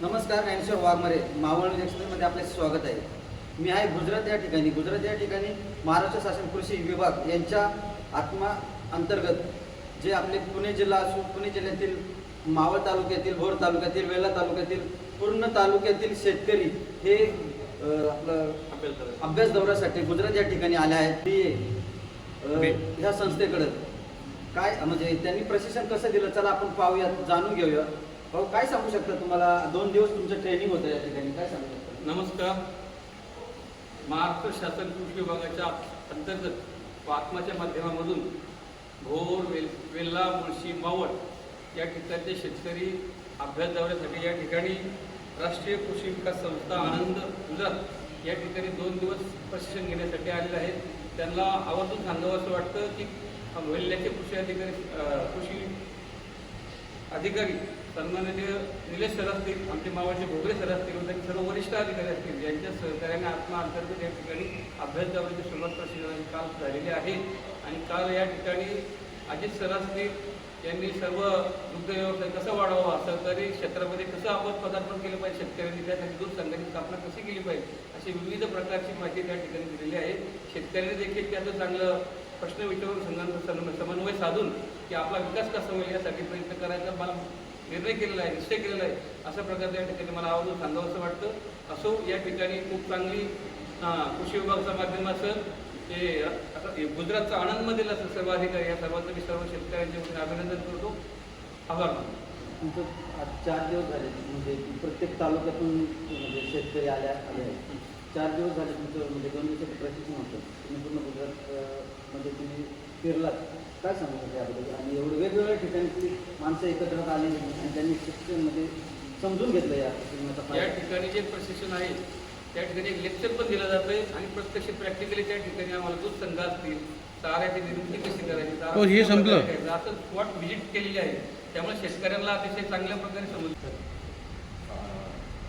नमस्कार, ज्ञानेश्वर वाघमारे मावळ एक्सप्रेसमध्ये आपले स्वागत आहे. मी आहे गुजरात या ठिकाणी. महाराष्ट्र शासन कृषी विभाग यांच्या आत्मा अंतर्गत जे आपले पुणे जिल्हा असून पुणे जिल्ह्यातील मावळ तालुक्यातील, भोर तालुक्यातील, वेल्हा तालुक्यातील पूर्ण तालुक्यातील शेतकरी हे आपलं अभ्यास दौऱ्यासाठी गुजरात या ठिकाणी आले आहेत. ह्या संस्थेकडं काय म्हणजे त्यांनी प्रशिक्षण कसं दिलं, चला आपण पाहूया, जाणून घेऊया. भाऊ, काय सांगू शकता? तुम्हाला 2 दिवस तुमचं ट्रेनिंग होतं या ठिकाणी, काय सांगू शकता? नमस्कार. महाराष्ट्र शासन कृषी विभागाच्या अंतर्गत वात्माच्या माध्यमामधून भोर, वेल्हा, मुळशी, मावळ या ठिकाणचे शेतकरी अभ्यास दौऱ्यासाठी या ठिकाणी राष्ट्रीय कृषी विकास संस्था आनंद गुजरात या ठिकाणी 2 दिवस प्रशिक्षण घेण्यासाठी आलेले आहेत. त्यांना आवर्जून सांगावं असं वाटतं की वेल्ह्याचे कृषी अधिकारी सन्माननीय निलेश सर असतील, आमचे मावळचे भोगरे सर असतील, व सर्व वरिष्ठ अधिकारी असतील, यांच्या सहकार्याने आत्मा अंतर्गत या ठिकाणी अभ्यास दौऱ्याची सुरुवात प्रशिक्षणाची काल झालेली आहे. आणि काल या ठिकाणी अजित सर असतील, यांनी सर्व दुग्ध व्यवसाय कसा वाढवावा, सहकारी क्षेत्रामध्ये कसं आपण पदार्पण केलं पाहिजे, शेतकऱ्यांनी त्यासाठी दूध संघाची स्थापना कशी केली पाहिजे, अशी विविध प्रकारची माहिती त्या ठिकाणी दिलेली आहे. शेतकऱ्यांनी देखील त्याचं चांगलं प्रश्न विचारून संघांचा समन्वय साधून की आपला विकास कसा होईल यासाठी प्रयत्न करायचा मला निर्णय केलेला आहे, निश्चय केलेला आहे. अशा प्रकारच्या या ठिकाणी मला आवाज सांगावं असं वाटतं. असो, या ठिकाणी खूप चांगली कृषी विभागाच्या माध्यमाचं हे गुजरातचा आनंदमधील असं सर्व अधिकारी या सर्वांचं मी सर्व शेतकऱ्यांच्या वतीने अभिनंदन करतो. आभार मानतो. तुमचं आज 4 दिवस झाले, म्हणजे प्रत्येक तालुक्यातून म्हणजे शेतकरी आले आहेत. 4 दिवस झाले तुमचं, म्हणजे 2 दिवसाचं प्रशिक्षण होतं. तुम्ही पूर्ण गुजरात मध्ये तुम्ही फिरलात, काय सांगू शकता याबद्दल? आणि एवढे वेगवेगळ्या ठिकाणची माणसं एकत्र आली आणि त्यांनी शिक्षणमध्ये समजून घेतलं या ठिकाणी जे प्रशिक्षण आहे त्या ठिकाणी एक लेक्चर पण दिलं जातं आहे आणि प्रत्यक्ष प्रॅक्टिकली त्या ठिकाणी आम्हाला दूध संघ असतील, चाऱ्याची निर्मिती कशी करायची, हे संपलं असं स्पॉट व्हिजिट केलेली आहे. त्यामुळे शेतकऱ्यांना अतिशय चांगल्या प्रकारे समजतं.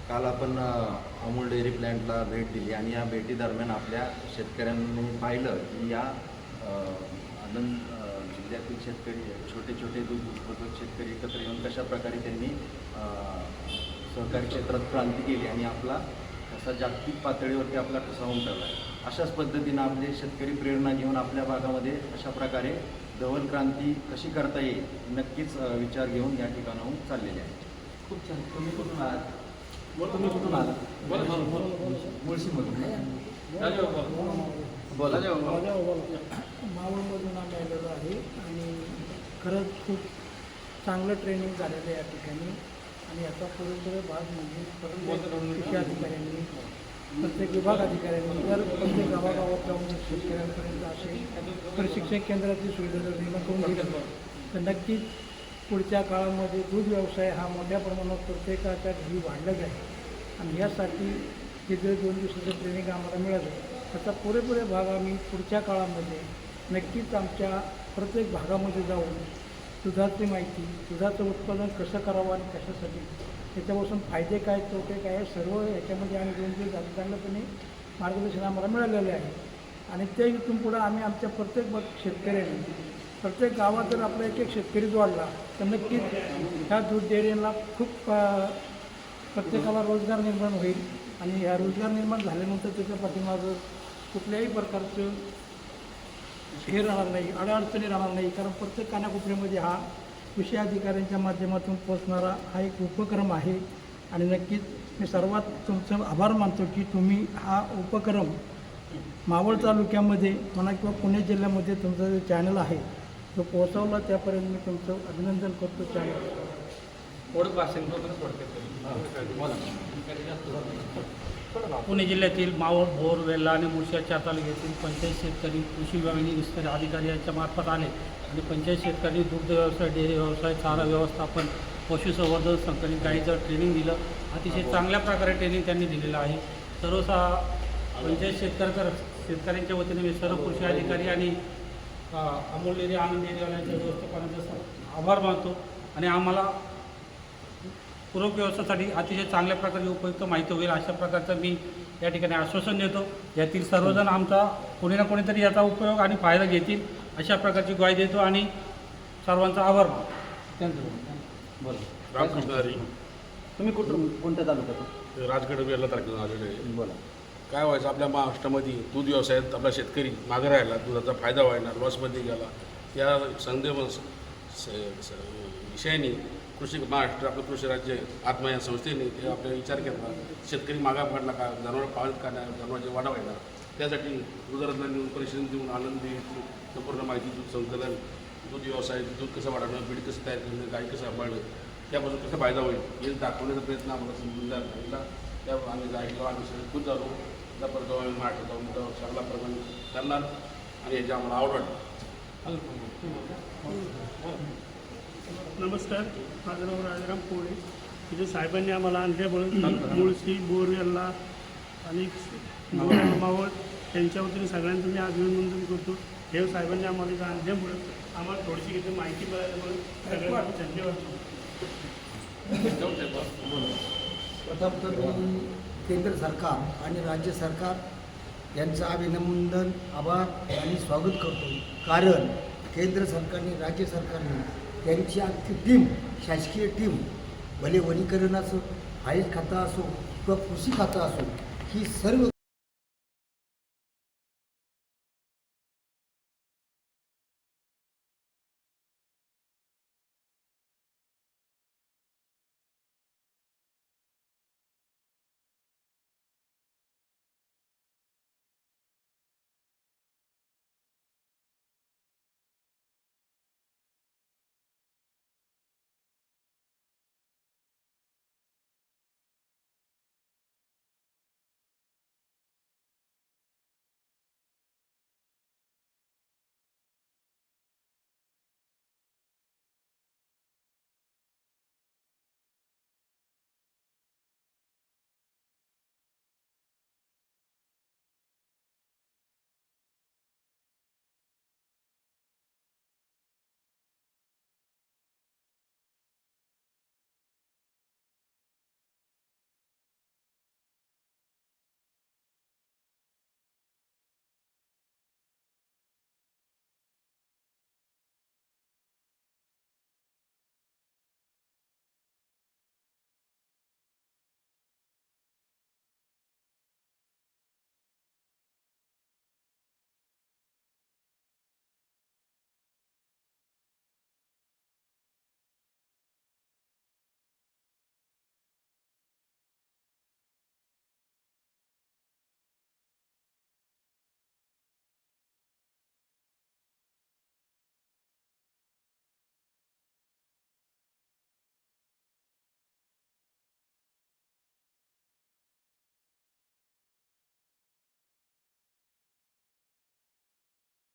काल आपण अमूल डेअरी प्लॅन्टला भेट दिली आणि या भेटीदरम्यान आपल्या शेतकऱ्यांनी पाहिलं की या आनंद जिल्ह्यातील शेतकरी, छोटे छोटे दूध उत्पादक शेतकरी एकत्र येऊन कशा प्रकारे त्यांनी सहकारी क्षेत्रात क्रांती केली आणि आपला कसा जागतिक पातळीवरती आपला कसा उमटवला आहे. अशाच पद्धतीनं आपले शेतकरी प्रेरणा घेऊन आपल्या भागामध्ये अशा प्रकारे धवल क्रांती कशी करता येईल नक्कीच विचार घेऊन या ठिकाणाहून चाललेले आहे. खूप छान. तुम्ही कुठून आहात? तुम्ही कुठून आहात? मुळशीमधून. बोला. मावळमधून आम्ही आलेलो आहे आणि खरंच खूप चांगलं ट्रेनिंग झालेलं आहे या ठिकाणी. आणि याचा पुरेपूर भाग म्हणजे प्रत्येक कृषी अधिकाऱ्यांनी, प्रत्येक विभाग अधिकाऱ्यांनी जर प्रत्येक गावागावात जाऊन शेतकऱ्यांपर्यंत असे प्रशिक्षण केंद्राची सुविधा जर निर्माण करून दिली तर नक्कीच पुढच्या काळामध्ये दूध व्यवसाय हा मोठ्या प्रमाणात प्रत्येकाच्या घरी वाढला जाईल. आणि यासाठी हे जे 2 दिवसाचं ट्रेनिंग आम्हाला मिळालं त्याचा पुरेपूर भाग आम्ही पुढच्या काळामध्ये नक्कीच आमच्या प्रत्येक भागामध्ये जाऊन दुधाची माहिती, दुधाचं उत्पादन कसं करावं आणि कशासाठी, त्याच्यापासून फायदे काय, तोटे काय, सर्व याच्यामध्ये आम्ही 2 दिवस चांगल्यापणे मार्गदर्शन आम्हाला मिळालेले आहे. आणि ते इथून पुढं आम्ही आमच्या प्रत्येक शेतकऱ्यांनी, प्रत्येक गावात जर आपला एक शेतकरी जोडला तर नक्कीच ह्या दूध डेअरीला खूप प्रत्येकाला रोजगार निर्माण होईल. आणि ह्या रोजगार निर्माण झाल्यानंतर त्याच्या पाठीमागं कुठल्याही प्रकारचं हे राहणार नाही, अडचणी राहणार नाही. कारण प्रत्येक कानाकोपऱ्यामध्ये हा कृषी अधिकाऱ्यांच्या माध्यमातून पोचणारा हा एक उपक्रम आहे. आणि नक्कीच मी सर्वात तुमचं आभार मानतो की तुम्ही हा उपक्रम मावळ तालुक्यामध्ये म्हणा किंवा पुणे जिल्ह्यामध्ये तुमचा जो चॅनल आहे तो पोहोचवला, त्यापर्यंत मी तुमचं अभिनंदन करतो. चॅनल पुणे जिल्ह्यातील मावळ, भोर, वेल्हा आणि मुळशी 4 तालुक्यातील 45 शेतकरी कृषी विभागाने विस्तारित अधिकारी यांच्या मार्फत आले आणि 45 शेतकरी दुग्ध व्यवसाय, डेअरी व्यवसाय, चारा व्यवस्थापन, पशुसंवर्धन, संकलित गाईचं ट्रेनिंग दिलं. अतिशय चांगल्या प्रकारे ट्रेनिंग त्यांनी दिलेलं आहे. सर्व 45 शेतकऱ्यांच्या वतीने मी सर्व कृषी अधिकारी आणि अमूल डेअरी, आनंद डेअरीवाल्यांच्या व्यवस्थापनाचा आभार मानतो. आणि आम्हाला पूरक व्यवस्थेसाठी अतिशय चांगल्या प्रकारे उपयुक्त माहिती होईल अशा प्रकारचं मी या ठिकाणी आश्वासन देतो. यातील सर्वजण आमचा कोणी ना कोणीतरी याचा उपयोग आणि फायदा घेतील अशा प्रकारची ग्वाही देतो आणि सर्वांचा आभार मानतो. रामकृष्ण हरी. तुम्ही कोणत्या तालुक्यातून? राजगड वेळेला तारखेला आलेलं आहे. बोला. काय व्हायचं आपल्या महाराष्ट्रामध्ये दूध व्यवसायात आपला शेतकरी मागे राहिला, दुधाचा फायदा व्हायला, लॉसमध्ये गेला. त्या विषयाने महाराष्ट्र आपलं कृषी राज्य आत्मा या संस्थेने ते आपला विचार केला. शेतकरी मागा पडला का, जनावर पाळत का नाही, जनावरांची वाढ व्हायला. त्यासाठी गुजरातला परिषद देऊन आनंदी संपूर्ण माहिती दूध संकलन, दूध व्यवसाय, दूध कसं वाढवणं, बीड कसं तयार करणं, गाई कसं सांभाळणं, त्यापासून कसं फायदा होईल हे दाखवण्याचा प्रयत्न आम्हाला समजून झाला. त्या आम्ही जायला आम्ही सगळे खूप झालो. त्या परत आम्ही महाराष्ट्रात जाऊन चांगला प्रमाणे करणार आणि याची आम्हाला आवड वाटते. नमस्कार, माझं नाव राजाराम पोळे. तिथे साहेबांनी आम्हाला आणल्यामुळे मुळशी, बोरवेल्ला आणि मावळ त्यांच्या वतीने सगळ्यांचं मी अभिनंदन करतो. हे साहेबांनी आम्हाला इथं आणल्यामुळे आम्हाला थोडीशी इथे माहिती मिळाल्यामुळे सगळ्यांना धन्यवाद. प्रथम तर मी केंद्र सरकार आणि राज्य सरकार यांचं अभिनंदन, आभार आणि स्वागत करतो. कारण केंद्र सरकारने, राज्य सरकारने त्यांची अख्खी टीम, शासकीय टीम, भले वनीकरण असो, हरित खातं असो किंवा कृषी खातं असो, ही सर्व